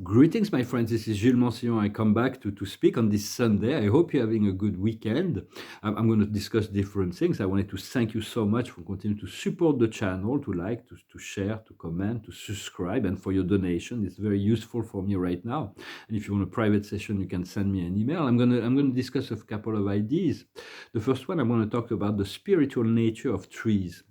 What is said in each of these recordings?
Greetings, my friends. This is Gilles Mancillon. I come back to speak on this Sunday. I hope you're having a good weekend. I'm going to discuss different things. I wanted to thank you so much for continuing to support the channel, to like, to share, to comment, to subscribe, and for your donation. It's very useful for me right now. And if you want a private session, you can send me an email. I'm gonna discuss a couple of ideas. The first one, I'm going to talk about the spiritual nature of trees.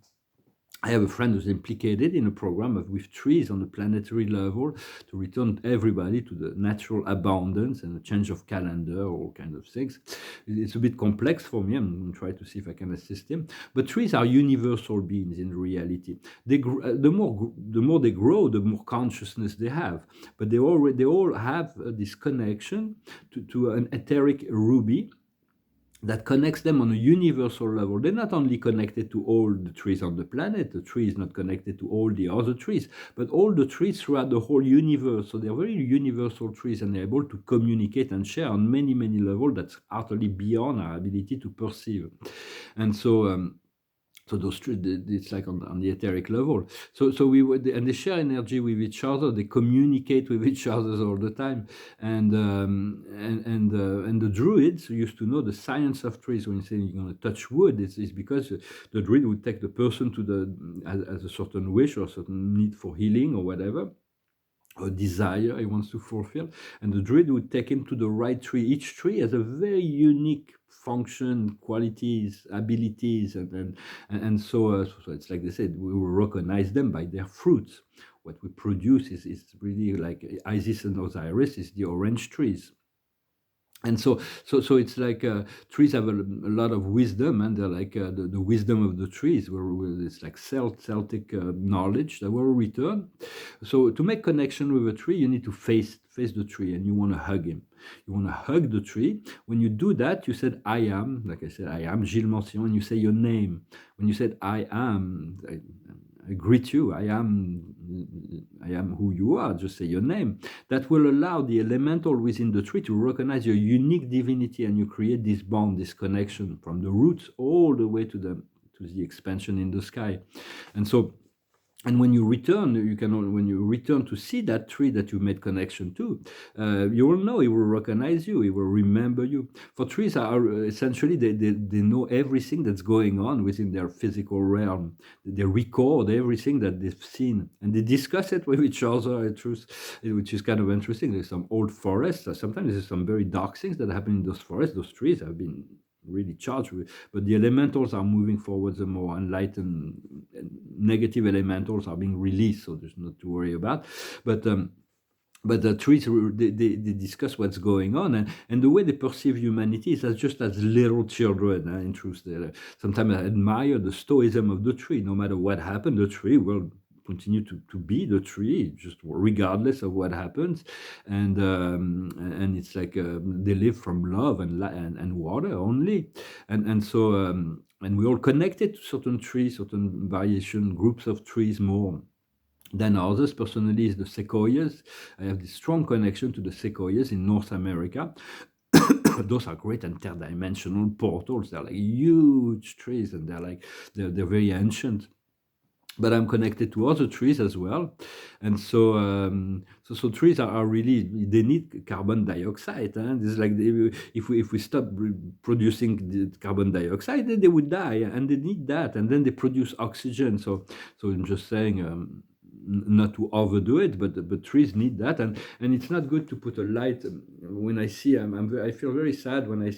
I have a friend who's implicated in a program with trees on the planetary level to return everybody to the natural abundance and a change of calendar, all kind of things. It's a bit complex for me. I'm going to try to see if I can assist him. But trees are universal beings in reality. The more they grow, the more consciousness they have. But they all have this connection to an etheric ruby that connects them on a universal level. They're not only connected to all the trees on the planet, the tree is not connected to all the other trees, but all the trees throughout the whole universe. So they're very universal trees, and they're able to communicate and share on many, many levels that's utterly beyond our ability to perceive. And so those trees, it's like on the etheric level. So and they share energy with each other. They communicate with each other all the time. And the druids used to know the science of trees. When you say you're going to touch wood, it's because the druid would take the person to as a certain wish or a certain need for healing or whatever, a desire he wants to fulfill, and the druid would take him to the right tree. Each tree has a very unique function, qualities, abilities, so it's like they said, we will recognize them by their fruits. What we produce is really like Isis and Osiris is the orange trees. And so it's like trees have a lot of wisdom, and they're like the wisdom of the trees, where it's like Celtic knowledge that will return. So to make connection with a tree, you need to face the tree, and you want to hug him. You want to hug the tree. When you do that, you said, "I am," like I said, "I am Gilles Mancillon," and you say your name. When you said, "I am," I greet you. I am who you are. Just say your name. That will allow the elemental within the tree to recognize your unique divinity, and you create this bond, this connection from the roots all the way to the expansion in the sky. And when you return, when you return to see that tree that you made connection to, you will know, he will recognize you, he will remember you. For trees are essentially, they know everything that's going on within their physical realm. They record everything that they've seen, and they discuss it with each other, which is kind of interesting. There's some old forests. Sometimes there's some very dark things that happen in those forests. Those trees have been really charged with, but the elementals are moving forward. The more enlightened negative elementals are being released, so there's not to worry about. But the trees, they discuss what's going on, and the way they perceive humanity is as just as little children. In truth, sometimes I admire the stoicism of the tree. No matter what happened, the tree will continue to be the tree, just regardless of what happens. And it's like they live from love and water only. And we're all connected to certain trees, certain variation groups of trees more than others. Personally, is the sequoias. I have this strong connection to the sequoias in North America. Those are great interdimensional portals. They're like huge trees, and they're very ancient. But I'm connected to other trees as well, and so trees are really, they need carbon dioxide. It's like if we stop producing the carbon dioxide, then they would die, and they need that, and then they produce oxygen. So I'm just saying. Not to overdo it, but trees need that, and it's not good to put a light. When I see, I feel very sad when I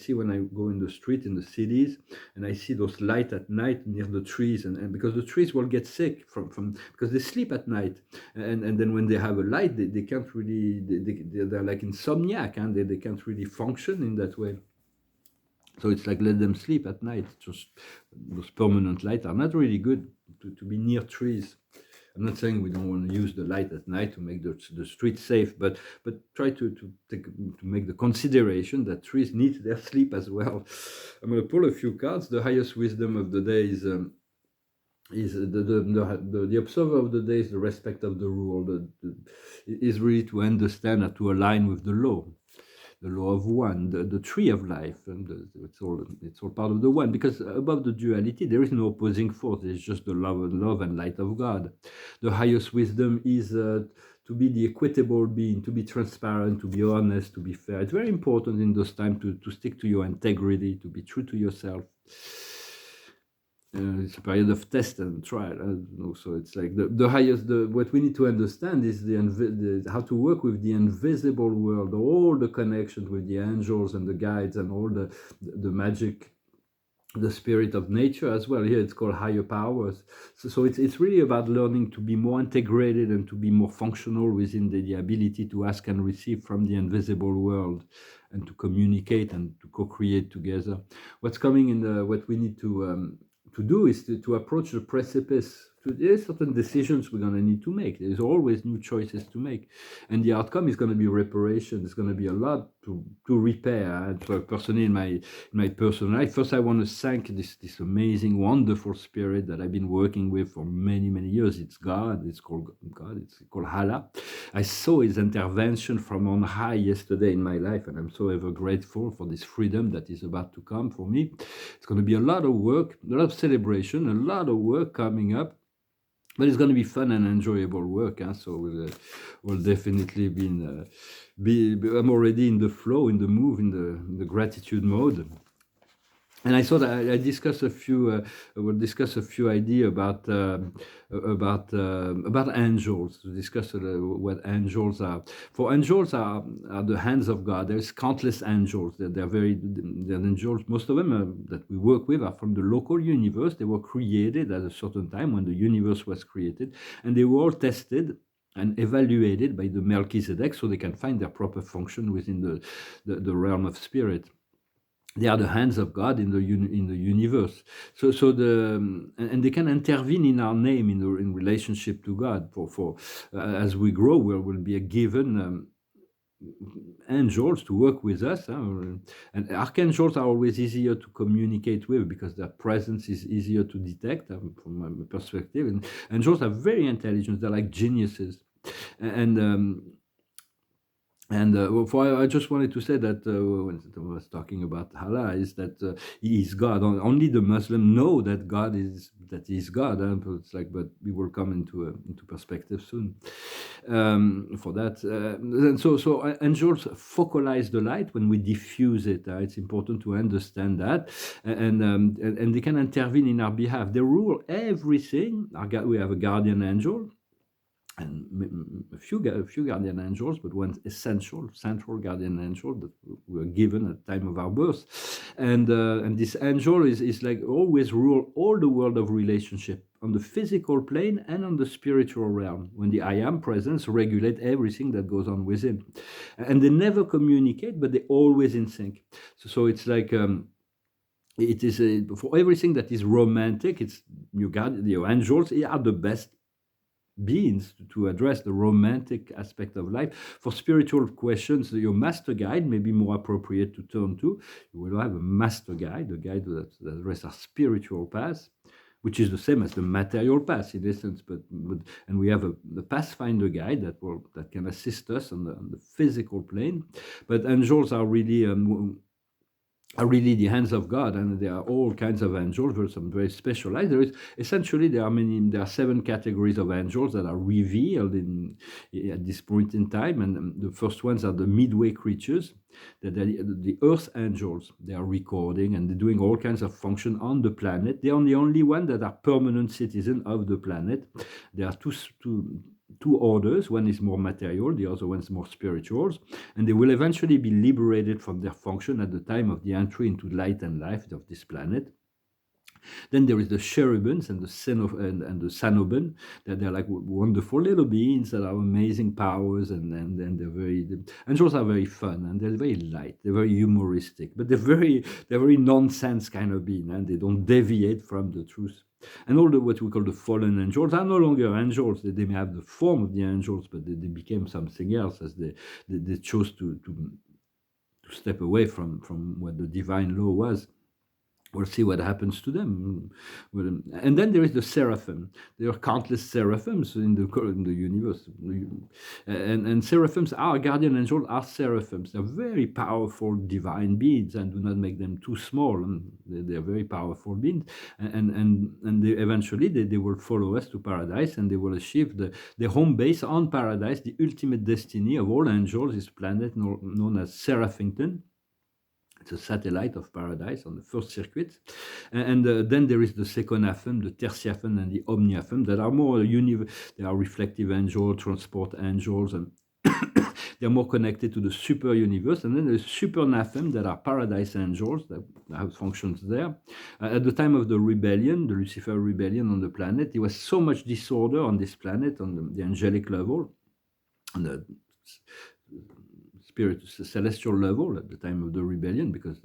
go in the street in the cities, and I see those lights at night near the trees, and because the trees will get sick from because they sleep at night, and then when they have a light, they can't really, they're like insomniac, and they can't really function in that way. So it's like, let them sleep at night. Just those permanent lights are not really good to be near trees. I'm not saying we don't want to use the light at night to make the street safe, but try to make the consideration that trees need their sleep as well. I'm going to pull a few cards. The highest wisdom of the day is the observer of the day is the respect of the rule. Is really to understand and to align with the law of one, the tree of life, and it's all part of the one. Because above the duality, there is no opposing force. It's just the love and light of God. The highest wisdom is to be the equitable being, to be transparent, to be honest, to be fair. It's very important in those times to stick to your integrity, to be true to yourself. It's a period of test and trial. So it's like the highest. What we need to understand is how to work with the invisible world, all the connections with the angels and the guides and all the magic, the spirit of nature as well. Here it's called higher powers. So it's really about learning to be more integrated and to be more functional within the ability to ask and receive from the invisible world, and to communicate and to co-create together. What's coming in what we need to do is to approach the precipice. There's certain decisions we're going to need to make. There's always new choices to make, and the outcome is going to be reparation. There's going to be a lot to repair. And so personally, in my personal life, first I want to thank this amazing, wonderful spirit that I've been working with for many years. It's God. It's called God. It's called Allah. I saw His intervention from on high yesterday in my life, and I'm so ever grateful for this freedom that is about to come for me. It's going to be a lot of work, a lot of celebration, a lot of work coming up. But it's going to be fun and enjoyable work, so we'll definitely I'm already in the flow, in the move, in the gratitude mode. And I thought I discussed we'll discuss a few ideas about angels. To discuss what angels are. For angels are the hands of God. There's countless angels. They're angels. Most of them that we work with are from the local universe. They were created at a certain time when the universe was created, and they were all tested and evaluated by the Melchizedek, so they can find their proper function within the realm of spirit. They are the hands of God in the universe. And they can intervene in our name in relationship to God. For as we grow, we'll be given angels to work with us, and archangels are always easier to communicate with because their presence is easier to detect from my perspective. And angels are very intelligent. They're like geniuses, I just wanted to say that when I was talking about Allah, is that He is God. Only the Muslim know that He is God. It's like, but we will come into perspective soon for that. And so angels focalize the light when we diffuse it. It's important to understand that, and they can intervene in our behalf. They rule everything. We have a guardian angel, and a few guardian angels, but one central guardian angel that we were given at the time of our birth. And this angel is like always rule all the world of relationship on the physical plane and on the spiritual realm. When the I am presence regulate everything that goes on within. And they never communicate, but they're always in sync. So it's like... it is for everything that is romantic. It's your angels are the best beings to address the romantic aspect of life. For spiritual questions, your master guide may be more appropriate to turn to. You will have a master guide, a guide that addresses our spiritual path, which is the same as the material path in essence, and we have the pathfinder guide that can assist us on the physical plane. But angels are really the hands of God, and there are all kinds of angels. There are some very specialized. There are 7 categories of angels that are revealed at this point in time, and the first ones are the midway creatures, that are the earth angels. They are recording and they're doing all kinds of function on the planet. They are the only ones that are permanent citizens of the planet. There are two orders. One is more material, the other one is more spiritual, and they will eventually be liberated from their function at the time of the entry into light and life of this planet. Then there is the cherubims and the Sanoben, that they're like wonderful little beings that have amazing powers, and the angels are very fun, and they're very light, they're very humoristic, but they're very nonsense kind of being, and they don't deviate from the truth. And all what we call the fallen angels are no longer angels. They may have the form of the angels, but they became something else as they chose to step away from what the divine law was. we'll see what happens to them. And then there is the seraphim. There are countless seraphims in the universe, and seraphims are guardian angels, are seraphims. They're very powerful divine beings, and do not make them too small. And they're very powerful beings, and they, eventually they will follow us to paradise, and they will achieve the home base on paradise. The ultimate destiny of all angels is a planet known as Seraphington. It's a satellite of paradise on the first circuit. And then there is the second aphem, the tertiaphem, and the omniaphem that are more they are reflective angels, transport angels, and they're more connected to the super universe. And then there's supernaphem that are paradise angels that have functions there. At the time of the rebellion, the Lucifer rebellion on the planet, there was so much disorder on this planet on the angelic level, on the celestial level at the time of the rebellion, because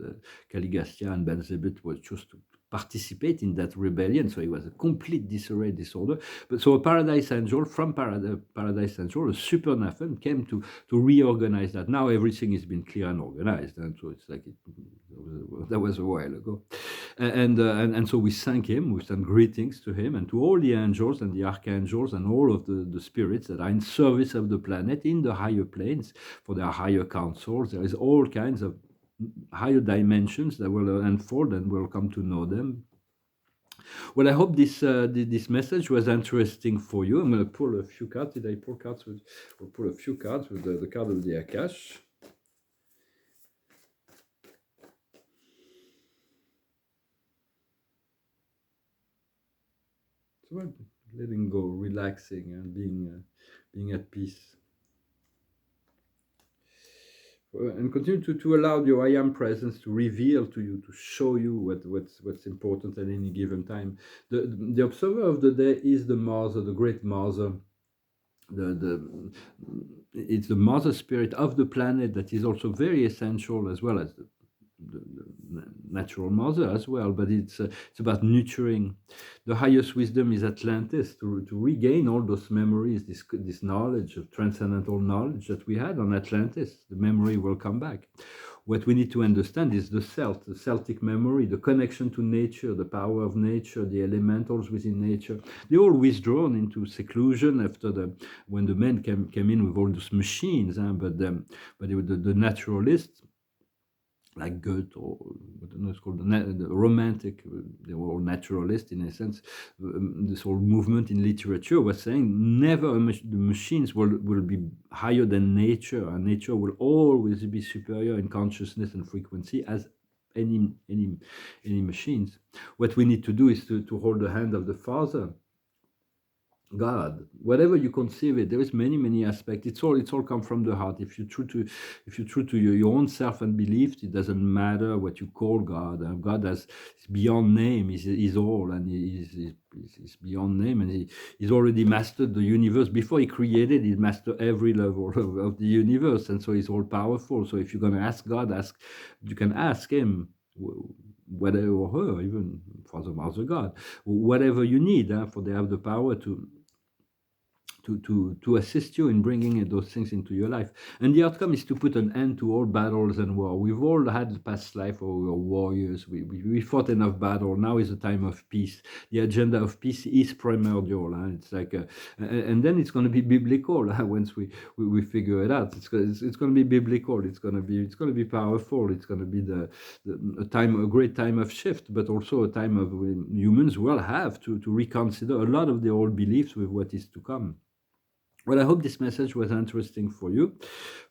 Caligastia and Beelzebub was just to participate in that rebellion, so it was a complete disarray, disorder. But so a paradise angel from paradise angel, a supernaphem, came to reorganize that. Now everything has been clear and organized, and so it's like that was a while ago. And so we thank him, we send greetings to him and to all the angels and the archangels and all of the spirits that are in service of the planet in the higher planes for their higher councils. There is all kinds of higher dimensions that will unfold, and we'll come to know them. Well, I hope this message was interesting for you. I'm going to pull a few cards. Did I pull cards with? We'll pull a few cards with the card of the Akash. So letting go, relaxing, and being at peace. And continue to allow your I am presence to reveal to you, to show you what's important at any given time. The observer of the day is the mother, the great mother. It's the mother spirit of the planet that is also very essential, as well as the natural mother as well, but it's about nurturing. The highest wisdom is Atlantis, to regain all those memories, this knowledge of transcendental knowledge that we had on Atlantis. The memory will come back. What we need to understand is the Celtic memory, the connection to nature, the power of nature, the elementals within nature. They all withdrawn into seclusion after when the men came in with all those machines, but the naturalists, like Goethe, or what I don't know, it's called the romantic, they were all naturalists in a sense. This whole movement in literature was saying never the machines will be higher than nature, and nature will always be superior in consciousness and frequency as any machines. What we need to do is to hold the hand of the Father, God, whatever you conceive it, there is many aspects. It's all come from the heart. If you're true to your own self and belief, it doesn't matter what you call God. God is beyond name. He's all, and he's beyond name, and he's already mastered the universe before he created. He mastered every level of the universe, and so he's all powerful. So if you're gonna ask God, you can ask him. Whatever, or her, even Father, Mother, God, whatever you need, for they have the power to assist you in bringing those things into your life. And the outcome is to put an end to all battles and war. We've all had past life, or we were warriors. We fought enough battle. Now is a time of peace. The agenda of peace is primordial. It's like, and then it's going to be biblical. Once we figure it out, it's going to be biblical. It's going to be powerful. It's going to be a great time of shift, but also a time of when humans will have to reconsider a lot of their old beliefs with what is to come. Well, I hope this message was interesting for you.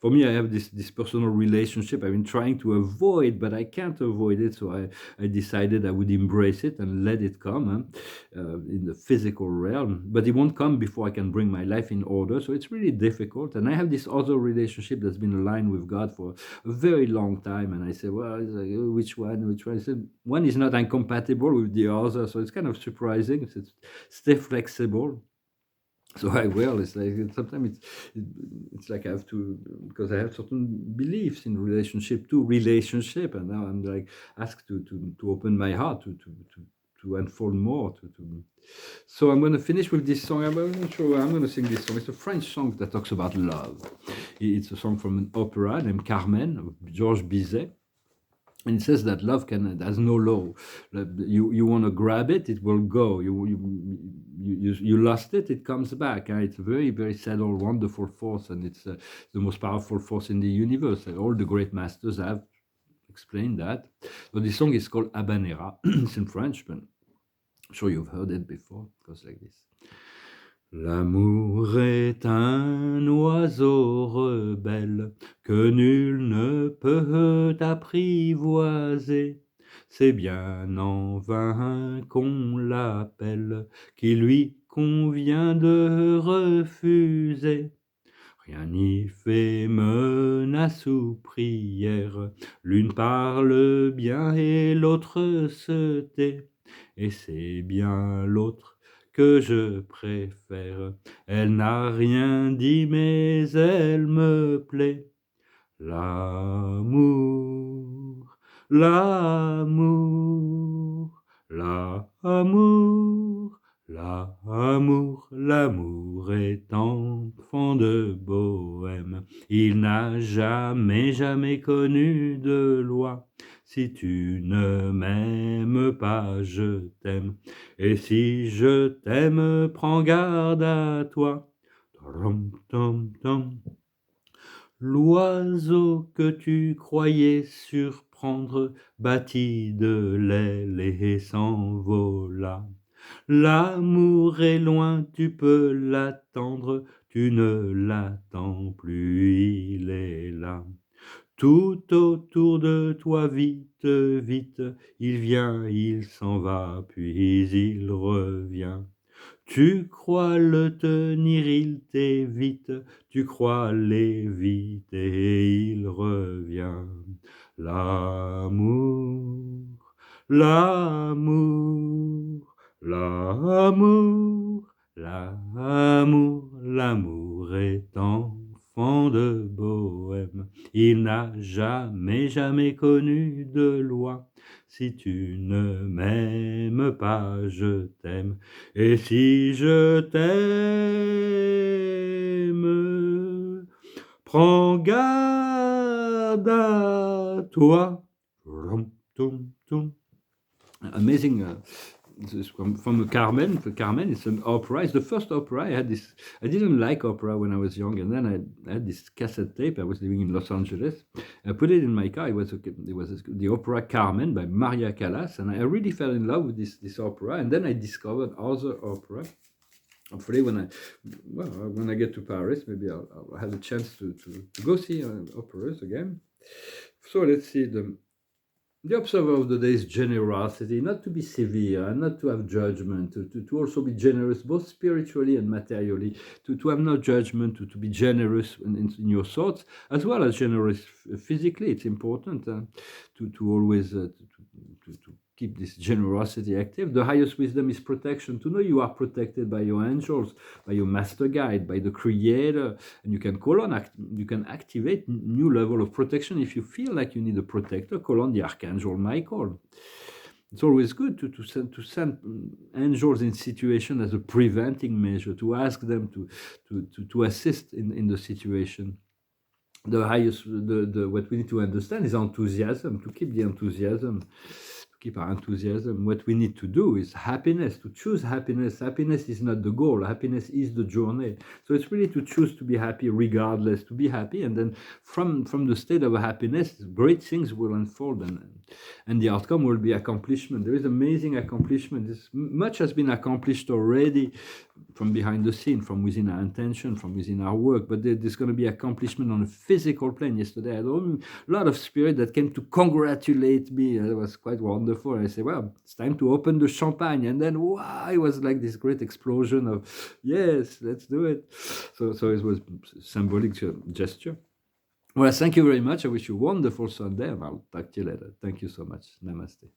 For me, I have this personal relationship I've been trying to avoid, but I can't avoid it, so I decided I would embrace it and let it come in the physical realm. But it won't come before I can bring my life in order, so it's really difficult. And I have this other relationship that's been aligned with God for a very long time, and I say, well, which one? I said, one is not incompatible with the other, so it's kind of surprising. Stay flexible. So I will. It's like sometimes it's like I have to, because I have certain beliefs in relationship, and now I'm like asked to open my heart to unfold more. So I'm going to finish with this song. I'm not sure I'm going to sing this song. It's a French song that talks about love. It's a song from an opera named Carmen of Georges Bizet. And it says that love has no law. You want to grab it, it will go. You lost it, it comes back. It's a very, very subtle, wonderful force, and it's the most powerful force in the universe. All the great masters have explained that. So this song is called Habanera. It's in French, but I'm sure you've heard it before. It goes like this. L'amour est un oiseau rebelle que nul ne peut apprivoiser. C'est bien en vain qu'on l'appelle, qu'il lui convient de refuser. Rien n'y fait menace ou prière, l'une parle bien et l'autre se tait, et c'est bien l'autre que je préfère. Elle n'a rien dit, mais elle me plaît. L'amour, l'amour, l'amour, l'amour est enfant de bohème. Il n'a jamais, jamais connu de loi. Si tu ne m'aimes pas, je t'aime. Et si je t'aime, prends garde à toi. Tom, tom, tom. L'oiseau que tu croyais surprendre battit de l'aile et s'envola. L'amour est loin, tu peux l'attendre, tu ne l'attends plus, il est là. Tout autour de toi, vite, vite, il vient, il s'en va, puis il revient. Tu crois le tenir, il t'évite, tu crois aller vite et il revient. L'amour, l'amour, l'amour, l'amour est enfant de bohème. Il n'a jamais, jamais connu de loi. Si tu ne m'aimes pas, je t'aime. Et si je t'aime, prends garde à toi. Amazing. This from Carmen. Carmen, it's an opera. It's the first opera. I had this. I didn't like opera when I was young, and then I had this cassette tape. I was living in Los Angeles. I put it in my car. It was the opera Carmen by Maria Callas, and I really fell in love with this opera. And then I discovered other opera. Hopefully, when I get to Paris, maybe I'll have a chance to go see operas again. So let's see the observer of the day is generosity, not to be severe and not to have judgment, to also be generous, both spiritually and materially, to have no judgment, to be generous in your thoughts, as well as generous physically. It's important to always to keep this generosity active. The highest wisdom is protection, to know you are protected by your angels, by your master guide, by the creator, and you can call on, you can activate new level of protection. If you feel like you need a protector, call on the Archangel Michael. It's always good to send angels in situation as a preventing measure, to ask them to assist in the situation. The highest, what we need to understand is enthusiasm, to keep the enthusiasm, keep our enthusiasm. What we need to do is happiness, to choose happiness. Happiness is not the goal. Happiness is the journey. So it's really to choose to be happy regardless, to be happy. And then from the state of happiness, great things will unfold and the outcome will be accomplishment. There is amazing accomplishment. Much has been accomplished already from behind the scene, from within our intention, from within our work. But there's going to be accomplishment on a physical plane. Yesterday, I had a lot of spirit that came to congratulate me. It was quite wonderful. I said, well, it's time to open the champagne. And then, wow, it was like this great explosion of, yes, let's do it. So it was a symbolic gesture. Well, thank you very much. I wish you a wonderful Sunday, and I'll talk to you later. Thank you so much. Namaste.